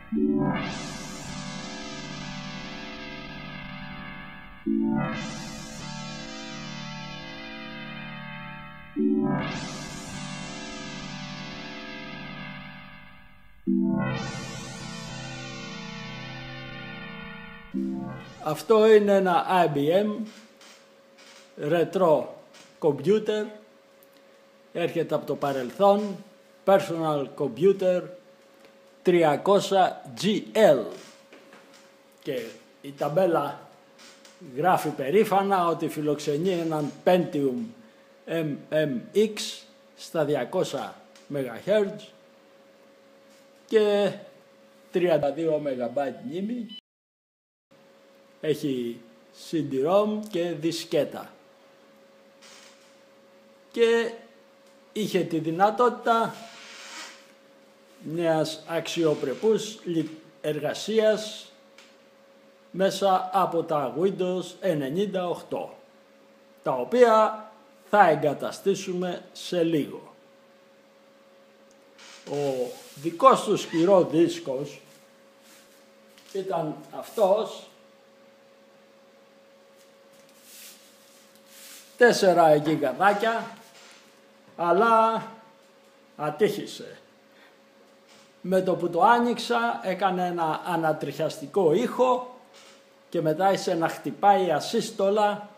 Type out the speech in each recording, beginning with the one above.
Αυτό είναι ένα IBM Retro Computer, έρχεται από το παρελθόν, Personal Computer 300GL, και η ταμπέλα γράφει περήφανα ότι φιλοξενεί έναν Pentium MMX στα 200 MHz και 32 MB μνήμη. Έχει CD-ROM και δισκέτα και είχε τη δυνατότητα μιας αξιοπρεπούς εργασίας μέσα από τα Windows 98, τα οποία θα εγκαταστήσουμε σε λίγο. Ο δικός του σκληρό δίσκος ήταν αυτός, 4 γιγαδάκια, αλλά ατύχησε. Με το που το άνοιξα έκανε ένα ανατριχιαστικό ήχο και μετά άρχισε να χτυπάει ασύστολα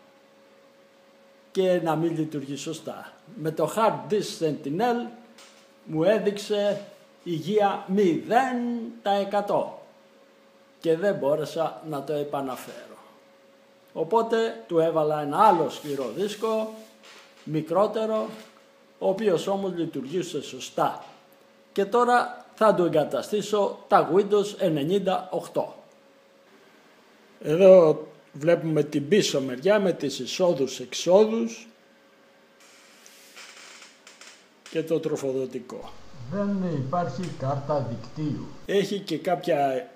και να μην λειτουργεί σωστά. Με το Hard Disk Sentinel μου έδειξε υγεία 0% και δεν μπόρεσα να το επαναφέρω. Οπότε του έβαλα ένα άλλο σκληρό δίσκο, μικρότερο, ο οποίος όμως λειτουργούσε σωστά. Και τώρα θα του εγκαταστήσω τα Windows 98. Εδώ βλέπουμε την πίσω μεριά με τις εισόδους-εξόδους και το τροφοδοτικό. Δεν υπάρχει κάρτα δικτύου. Έχει και κάποια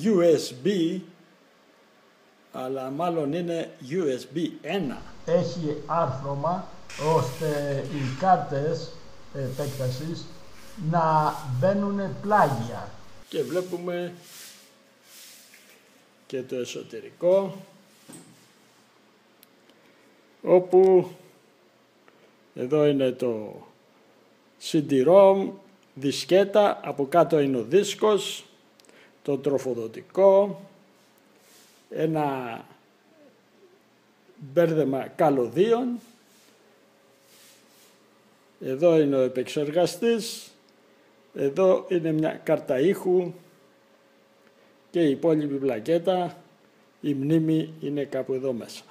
USB, αλλά μάλλον είναι USB 1. Έχει άρθρωμα ώστε οι κάρτες επέκτασης να μπαίνουν πλάγια. Και βλέπουμε και το εσωτερικό, όπου εδώ είναι το CD-ROM, δισκέτα, από κάτω είναι ο δίσκος, το τροφοδοτικό, ένα μπέρδεμα καλωδίων, εδώ είναι ο επεξεργαστής, εδώ είναι μια κάρτα ήχου και η υπόλοιπη πλακέτα, η μνήμη είναι κάπου εδώ μέσα.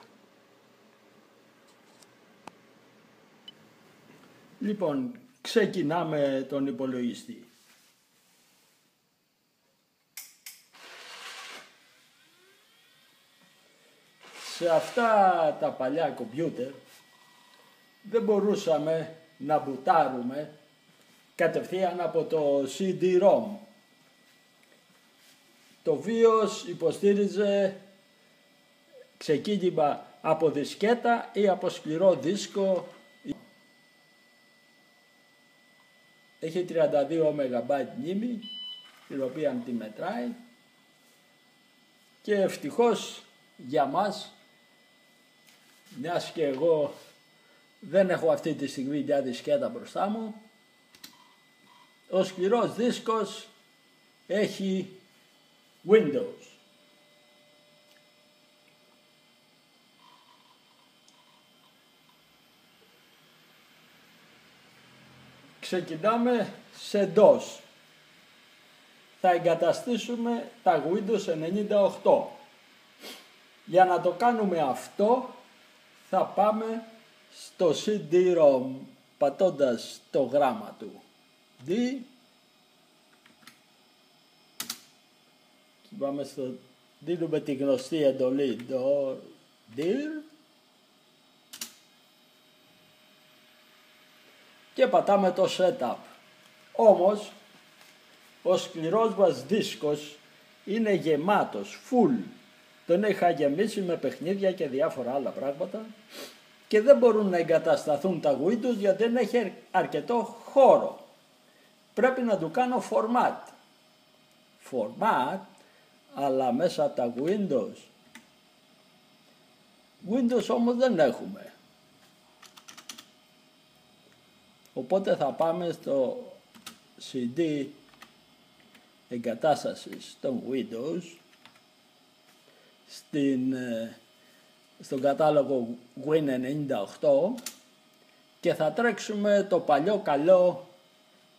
Λοιπόν, ξεκινάμε τον υπολογιστή. Σε αυτά τα παλιά κομπιούτερ δεν μπορούσαμε να μπουτάρουμε κατευθείαν από το CD-ROM. Το BIOS υποστήριζε ξεκίνημα από δισκέτα ή από σκληρό δίσκο. Έχει 32 MB μνήμη, την οποία τη μετράει, και ευτυχώς για μας, μιας και εγώ δεν έχω αυτή τη στιγμή μια δισκέτα μπροστά μου, ο σκληρός δίσκος έχει Windows. Ξεκινάμε σε DOS. Θα εγκαταστήσουμε τα Windows 98. Για να το κάνουμε αυτό θα πάμε στο CD-ROM πατώντας το γράμμα του D και πάμε δίνουμε τη γνωστή εντολή dir και πατάμε το setup. Όμως ο σκληρός μας δίσκος είναι γεμάτος, full. Τον είχα γεμίσει με παιχνίδια και διάφορα άλλα πράγματα και δεν μπορούν να εγκατασταθούν τα Windows γιατί δεν έχει αρκετό χώρο. Πρέπει να του κάνω format. format, αλλά μέσα από τα Windows. Windows όμως δεν έχουμε. Οπότε θα πάμε στο CD εγκατάστασης των Windows, στον κατάλογο Win98 και θα τρέξουμε το παλιό καλό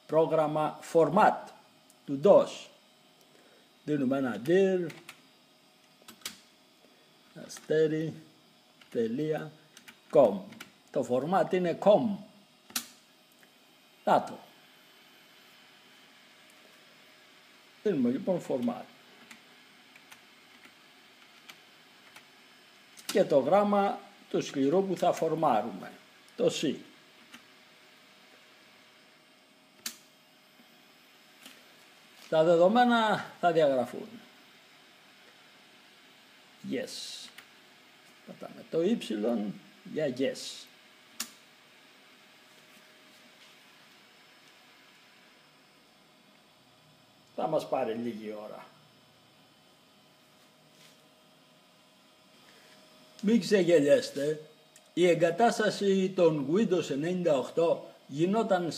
πρόγραμμα Format του DOS. Δίνουμε ένα dir αστέρι.com. Το format είναι com. Δάτο. Δίνουμε λοιπόν format. Και το γράμμα του σκληρού που θα φορμάρουμε. Το C. Τα δεδομένα θα διαγραφούν. Yes. Πατάμε το Y για yes. Θα μας πάρει λίγη ώρα. Μην ξεγελιέστε, η εγκατάσταση των Windows 98 γινόταν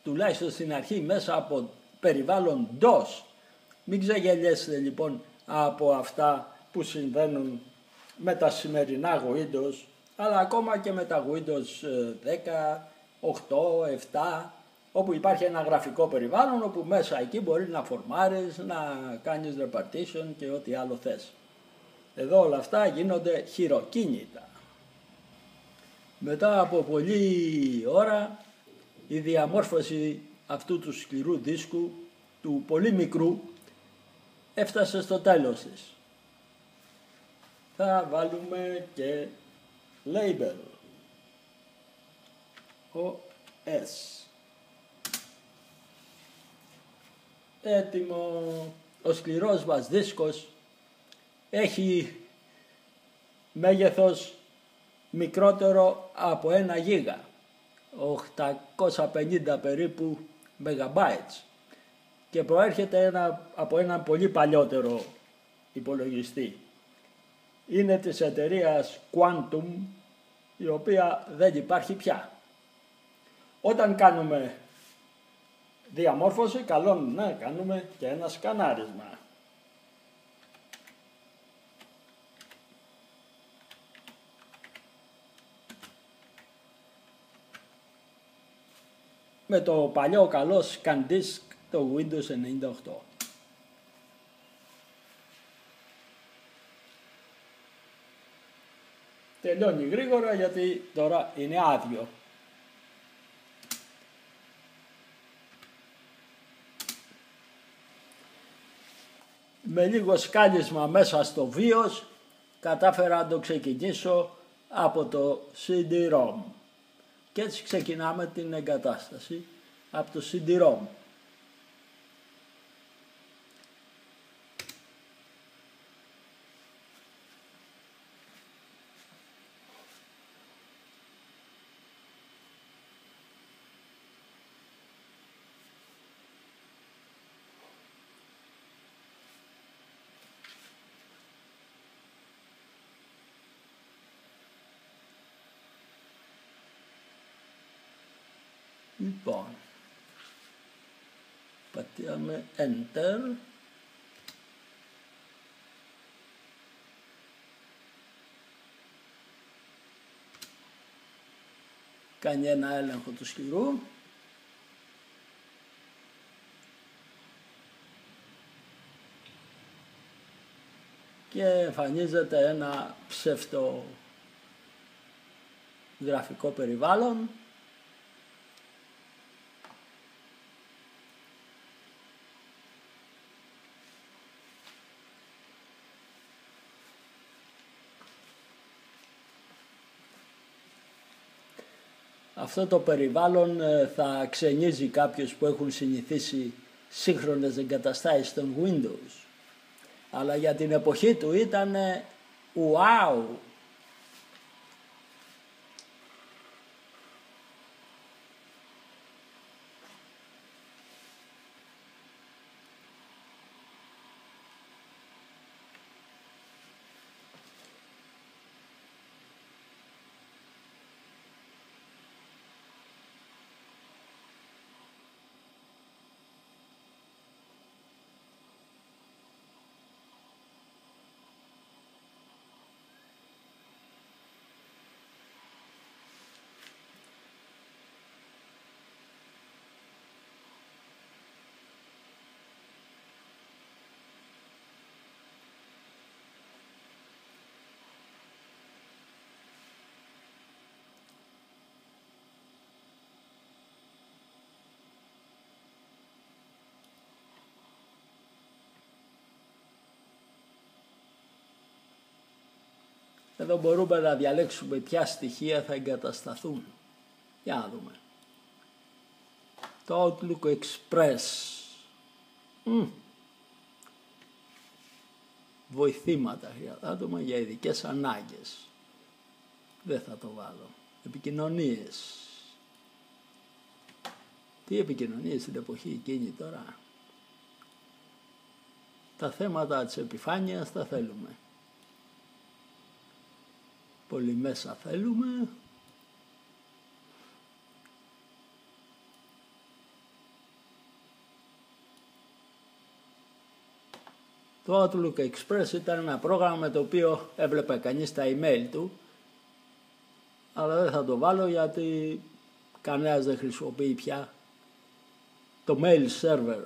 τουλάχιστον στην αρχή μέσα από περιβάλλον DOS. Μην ξεγελιέστε λοιπόν από αυτά που συμβαίνουν με τα σημερινά Windows, αλλά ακόμα και με τα Windows 10, 8, 7, όπου υπάρχει ένα γραφικό περιβάλλον, όπου μέσα εκεί μπορεί να φορμάρεις, να κάνεις repartition και ό,τι άλλο θες. Εδώ όλα αυτά γίνονται χειροκίνητα. Μετά από πολλή ώρα, η διαμόρφωση αυτού του σκληρού δίσκου, του πολύ μικρού, έφτασε στο τέλος της. Θα βάλουμε και label. OS. Έτοιμο. Ο σκληρός μας δίσκος έχει μέγεθος μικρότερο από 1 γίγα, 850 περίπου megabytes, και προέρχεται από ένα πολύ παλιότερο υπολογιστή. Είναι της εταιρείας Quantum, η οποία δεν υπάρχει πια. Όταν κάνουμε διαμόρφωση, καλό να κάνουμε και ένα σκανάρισμα. Με το παλιό καλό ScanDisk, το Windows 98. Τελειώνει γρήγορα γιατί τώρα είναι άδειο. Με λίγο σκάλισμα μέσα στο BIOS κατάφερα να το ξεκινήσω από το CD-ROM. Και έτσι ξεκινάμε την εγκατάσταση από το CD-ROM. Λοιπόν, πατάμε Enter. Κάνει ένα έλεγχο του σκληρού. Και εμφανίζεται ένα ψεύτο γραφικό περιβάλλον. Αυτό το περιβάλλον θα ξενίζει κάποιους που έχουν συνηθίσει σύγχρονες εγκαταστάσεις των Windows. Αλλά για την εποχή του ήταν wow. Εδώ μπορούμε να διαλέξουμε ποια στοιχεία θα εγκατασταθούν. Για να δούμε. Το Outlook Express. Βοηθήματα για άτομα για ειδικές ανάγκες. Δεν θα το βάλω. Επικοινωνίες. Τι επικοινωνίες στην εποχή εκείνη τώρα. Τα θέματα της επιφάνειας τα θέλουμε. Πολυμέσα θέλουμε. Το Outlook Express ήταν ένα πρόγραμμα με το οποίο έβλεπε κανείς τα email του, αλλά δεν θα το βάλω γιατί κανένας δεν χρησιμοποιεί πια το mail server.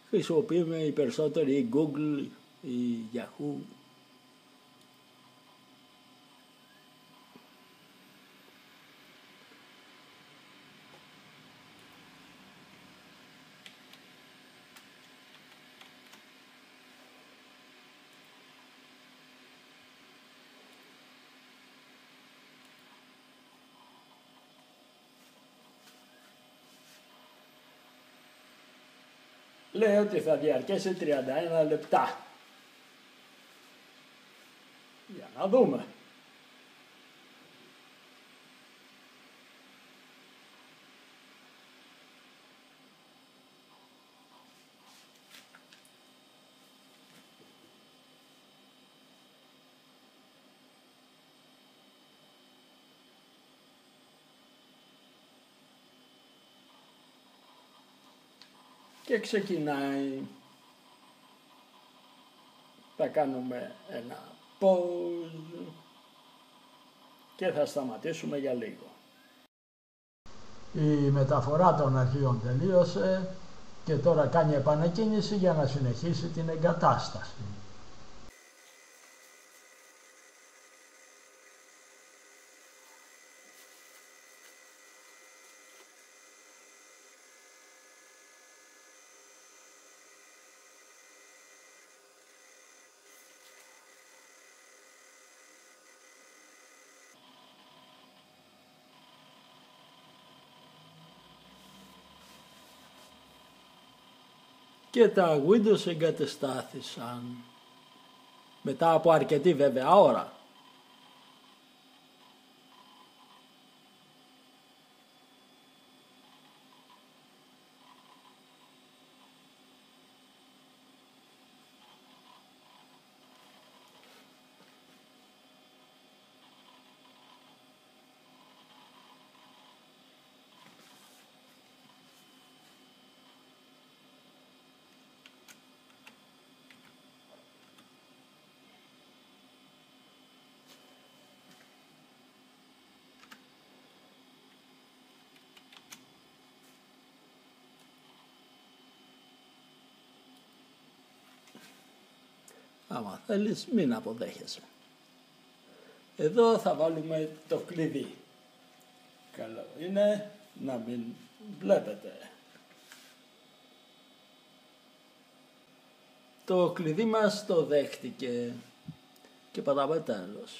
Χρησιμοποιούμε οι περισσότεροι η Google, η Yahoo. Λέει ότι θα διαρκέσει 31 λεπτά. Για να δούμε. Και ξεκινάει. Θα κάνουμε ένα pause και θα σταματήσουμε για λίγο. Η μεταφορά των αρχείων τελείωσε και τώρα κάνει επανεκκίνηση για να συνεχίσει την εγκατάσταση. Και τα Windows εγκατεστάθησαν μετά από αρκετή βέβαια ώρα. Άμα θέλεις μην αποδέχεσαι. Εδώ θα βάλουμε το κλειδί. Καλό είναι να μην βλέπετε. Το κλειδί μας το δέχτηκε και πατάμε τέλος.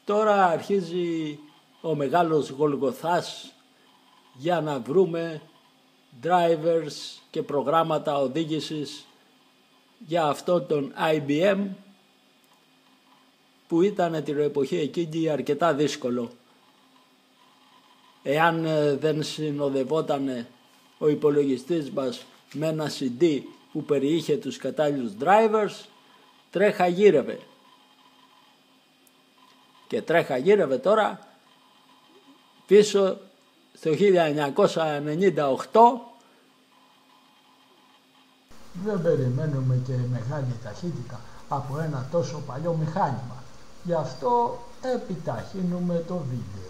Τώρα αρχίζει ο μεγάλος γολγοθάς για να βρούμε drivers και προγράμματα οδήγησης για αυτόν τον IBM που ήταν την εποχή εκείνη αρκετά δύσκολο. Εάν δεν συνοδευόταν ο υπολογιστής μας με ένα CD που περιείχε τους κατάλληλους drivers, τρέχα γύρευε. Και τρέχα γύρευε τώρα πίσω στο 1998. Δεν περιμένουμε και μεγάλη ταχύτητα από ένα τόσο παλιό μηχάνημα. Γι' αυτό επιταχύνουμε το βίντεο.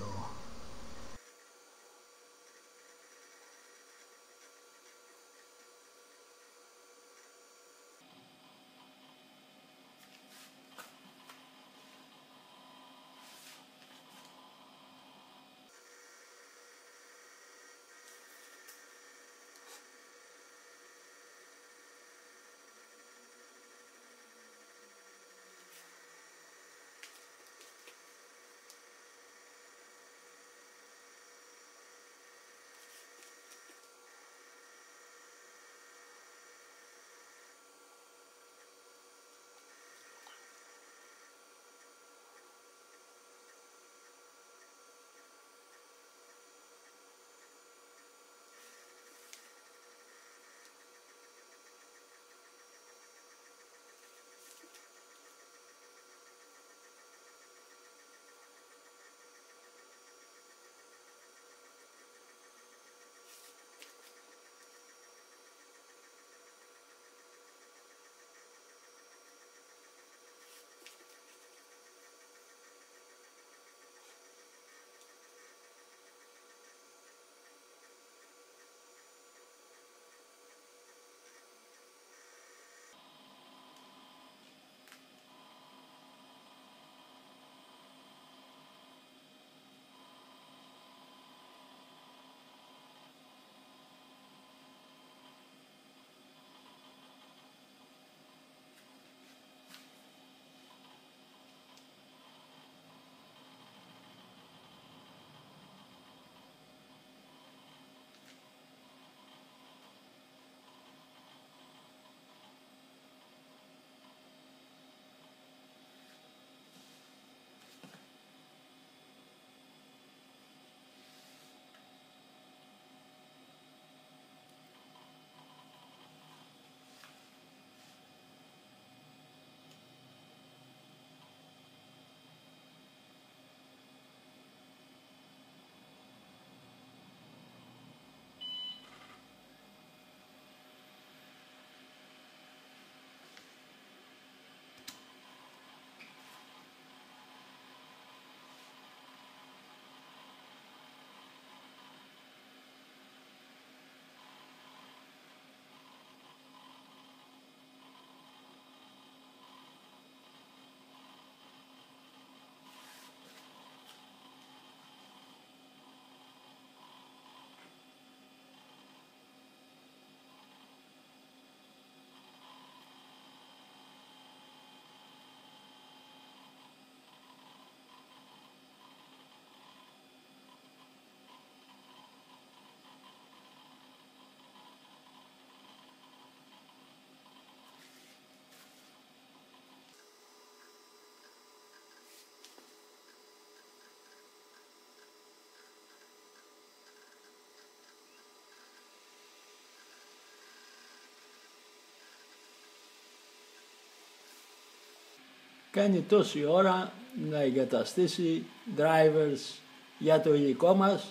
κάνει τόση ώρα να εγκαταστήσει drivers για το υλικό μας,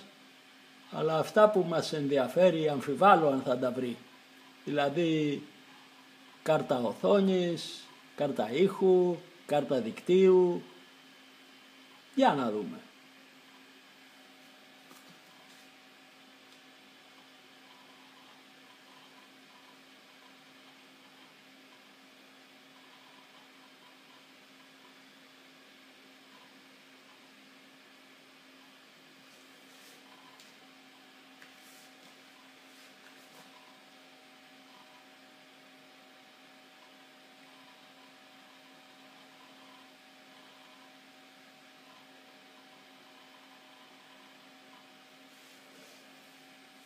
αλλά αυτά που μας ενδιαφέρει αμφιβάλλω αν θα τα βρει. Δηλαδή κάρτα οθόνης, κάρτα ήχου, κάρτα δικτύου. Για να δούμε.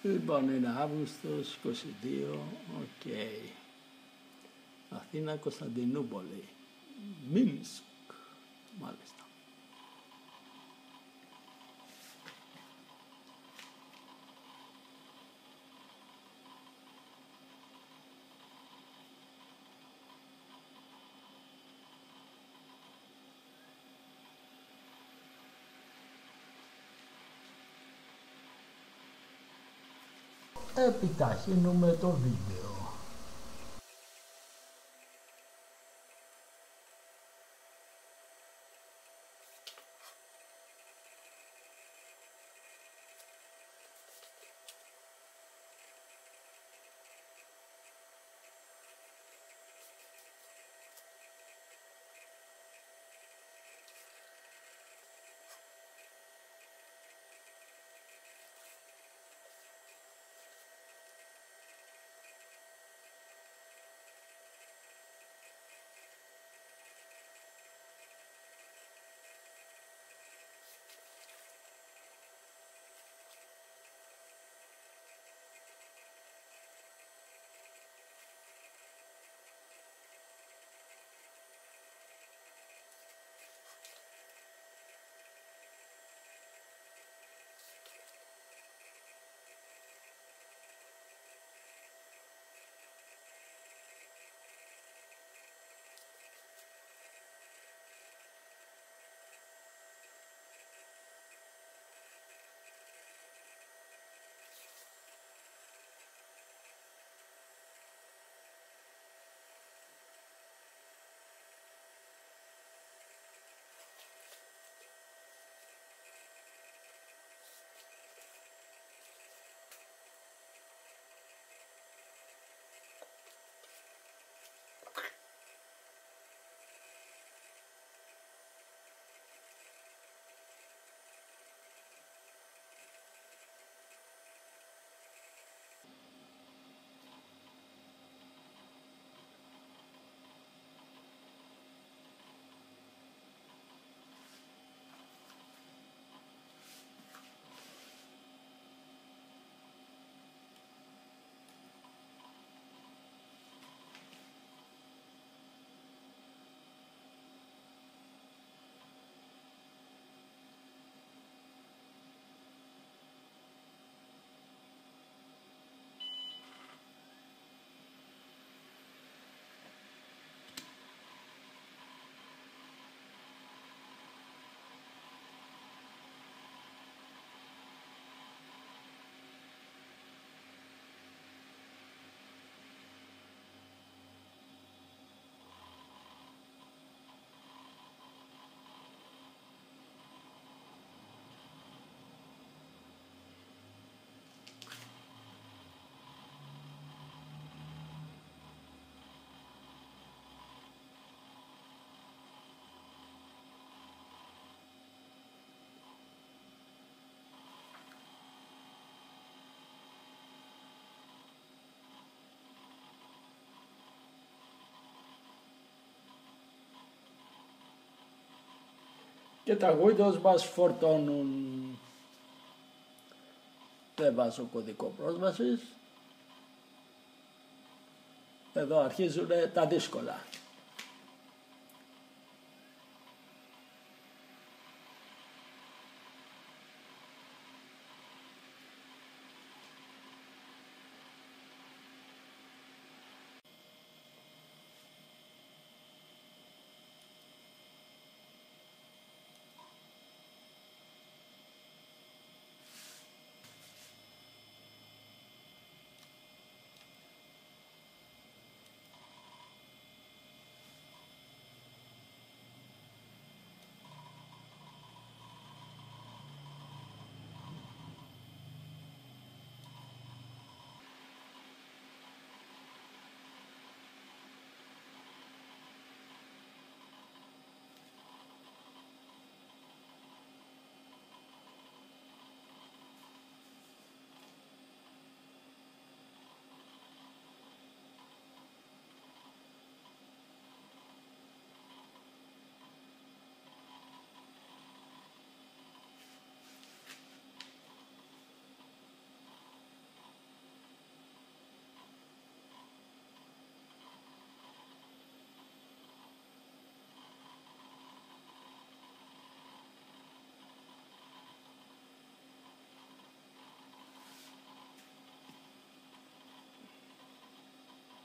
Λοιπόν, είναι Αύγουστος 22, οκ. Αθήνα, Κωνσταντινούπολη, Μίνσκ, μάλιστα. Επιταχύνουμε το βίντεο. Και τα Windows μας φορτώνουν. Δεν βάζω κωδικό πρόσβασης. Εδώ αρχίζουν τα δύσκολα.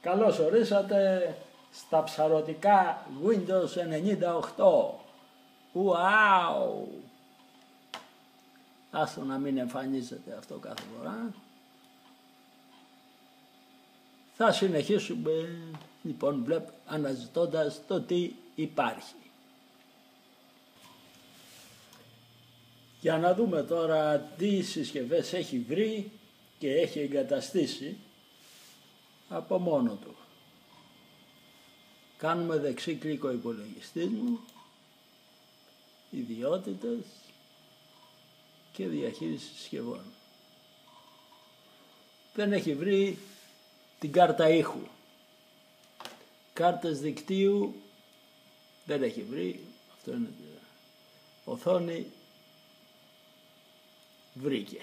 Καλώς ορίσατε στα ψαρωτικά Windows 98. Wow! Άστο να μην εμφανίζεται αυτό κάθε φορά. Θα συνεχίσουμε λοιπόν αναζητώντας το τι υπάρχει. Για να δούμε τώρα τι συσκευές έχει βρει και έχει εγκαταστήσει από μόνο του. Κάνουμε δεξί κλικ ο υπολογιστής μου, ιδιότητες και διαχείριση συσκευών. Δεν έχει βρει την κάρτα ήχου. Κάρτες δικτύου δεν έχει βρει. Αυτό είναι οθόνη. Βρήκε.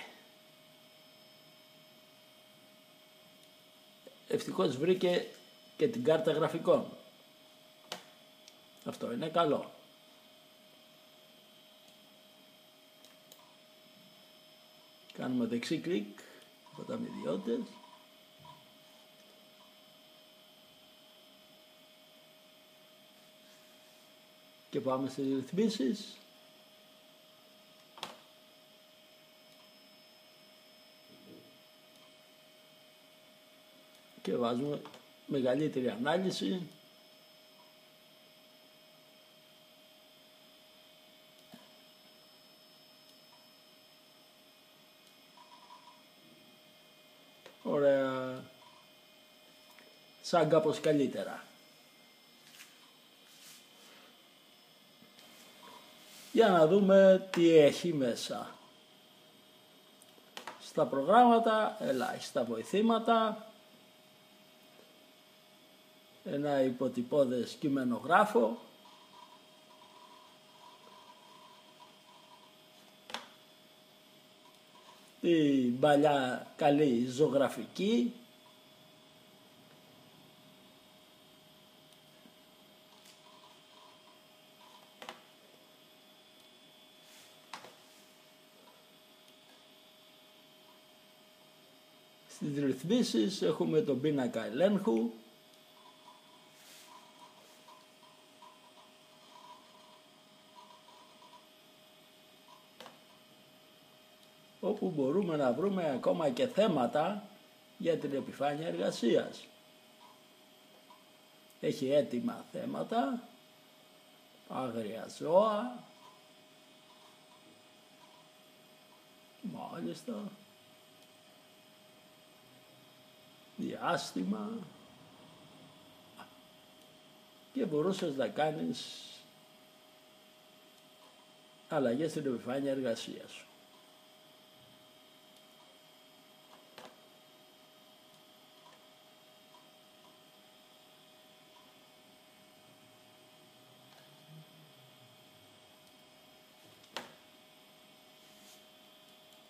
Ευτυχώς βρήκε και την κάρτα γραφικών. Αυτό είναι καλό. Κάνουμε δεξί κλικ από τα ιδιότητες. Και πάμε στις ρυθμίσεις. Και βάζουμε μεγαλύτερη ανάλυση. Ωραία. Σαν κάπως καλύτερα. Για να δούμε τι έχει μέσα. Στα προγράμματα, ελάχιστα βοηθήματα. Ένα υποτυπώδες κειμενογράφο. Την παλιά καλή ζωγραφική. Στις ρυθμίσεις έχουμε τον πίνακα ελέγχου. Όπου μπορούμε να βρούμε ακόμα και θέματα για την επιφάνεια εργασίας. Έχει έτοιμα θέματα, άγρια ζώα, μάλιστα, διάστημα και μπορούσες να κάνεις αλλαγές στην επιφάνεια εργασίας σου.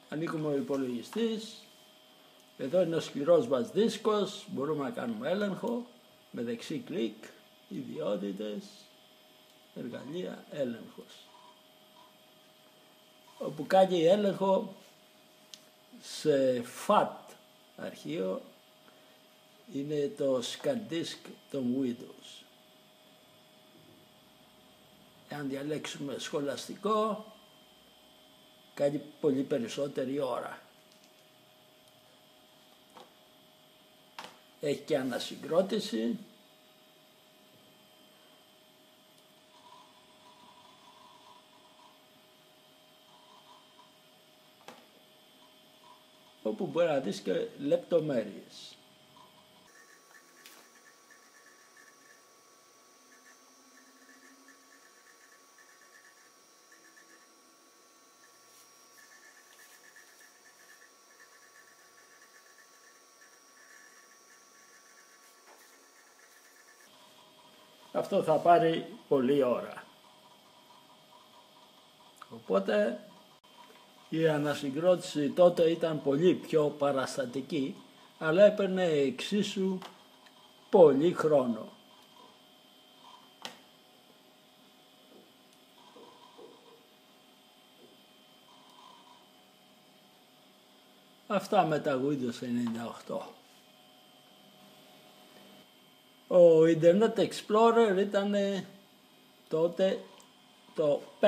Ανοίγουμε ο υπολογιστής. Εδώ είναι ο σκληρός μας δίσκος. Μπορούμε να κάνουμε έλεγχο με δεξί κλικ, ιδιότητες, εργαλεία, έλεγχος. Όπου κάνει έλεγχο σε FAT αρχείο είναι το Scan Disk των Windows. Αν διαλέξουμε σχολαστικό, κάνει πολύ περισσότερη ώρα. Έχει και ανασυγκρότηση. Όπου μπορεί να δεις και λεπτομέρειες. Αυτό θα πάρει πολλή ώρα. Οπότε η ανασυγκρότηση τότε ήταν πολύ πιο παραστατική, αλλά έπαιρνε εξίσου πολύ χρόνο. Αυτά με τα Windows 98. Ο Internet Explorer ήταν τότε το 5.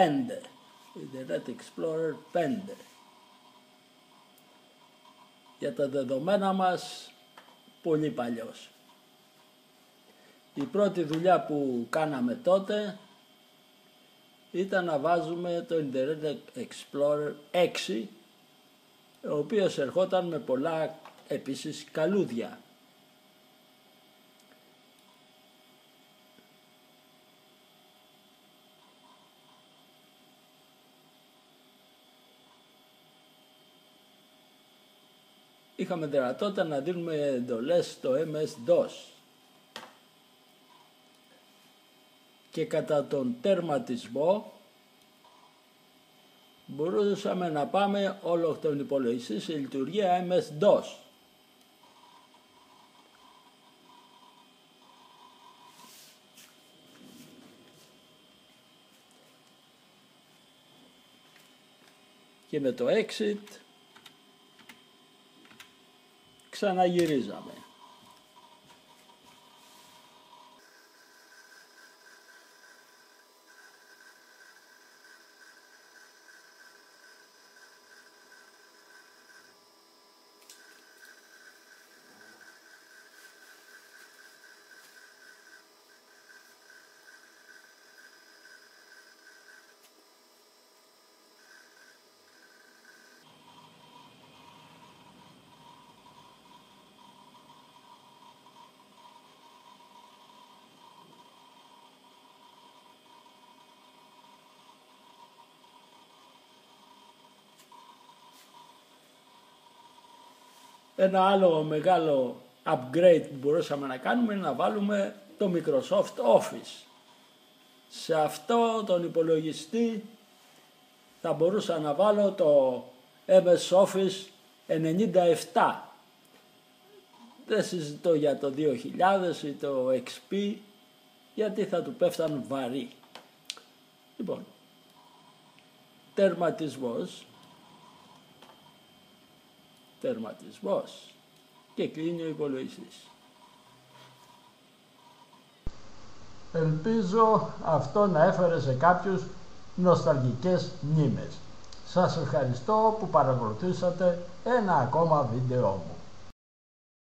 Internet Explorer 5. Για τα δεδομένα μας πολύ παλιός. Η πρώτη δουλειά που κάναμε τότε ήταν να βάζουμε το Internet Explorer 6, ο οποίος ερχόταν με πολλά επίσης καλούδια. Είχαμε δυνατότητα να δίνουμε εντολές στο MS-DOS και κατά τον τερματισμό μπορούσαμε να πάμε όλο τον υπολογιστή σε λειτουργία MS-DOS. Και με το exit ξαναγυρίζαμε. Ένα άλλο μεγάλο upgrade που μπορούσαμε να κάνουμε είναι να βάλουμε το Microsoft Office. Σε αυτό τον υπολογιστή θα μπορούσα να βάλω το MS Office 97. Δεν συζητώ για το 2000 ή το XP, γιατί θα του πέφταν βαρύ. Λοιπόν, τερματισμός και κλείνει ο υπολογιστής. Ελπίζω αυτό να έφερε σε κάποιους νοσταλγικές μνήμες. Σας ευχαριστώ που παρακολουθήσατε ένα ακόμα βίντεο μου.